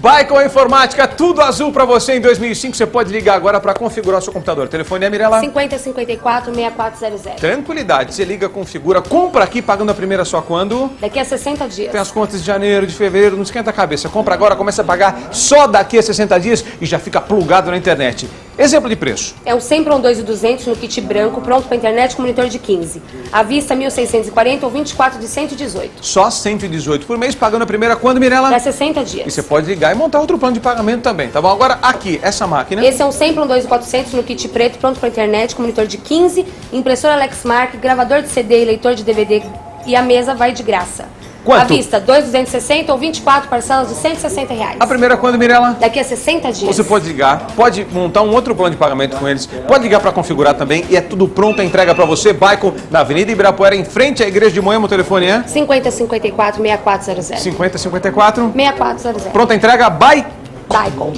Baicon Informática, tudo azul para você em 2005. Você pode ligar agora para configurar o seu computador. O telefone é, Mirela? 5054-6400. Tranquilidade, você liga, configura, compra aqui, pagando a primeira só quando? Daqui a 60 dias. Tem as contas de janeiro, de fevereiro, não esquenta a cabeça. Compra agora, começa a pagar só daqui a 60 dias e já fica plugado na internet. Exemplo de preço. É um Sempron 2.200 no kit branco, pronto para internet com monitor de 15. À vista, 1.640 ou 24 de 118. Só 118 por mês, pagando a primeira quando, Mirela? Dá 60 dias. E você pode ligar e montar outro plano de pagamento também, tá bom? Agora, aqui, essa máquina... Esse é um Sempron 2.400 no kit preto, pronto para internet com monitor de 15, impressora Lexmark, gravador de CD e leitor de DVD e a mesa vai de graça. Quanto? À vista, 2.260 ou 24 parcelas de R$160. A primeira quando, Mirela? Daqui a 60 dias. Você pode ligar, pode montar um outro plano de pagamento com eles, pode ligar para configurar também e é tudo pronto, a entrega para você. Baicon, na Avenida Ibirapuera, em frente à Igreja de Moema, o telefone é? 5054-6400. 5054. 6400. Pronta a entrega, Baicon. Baicon.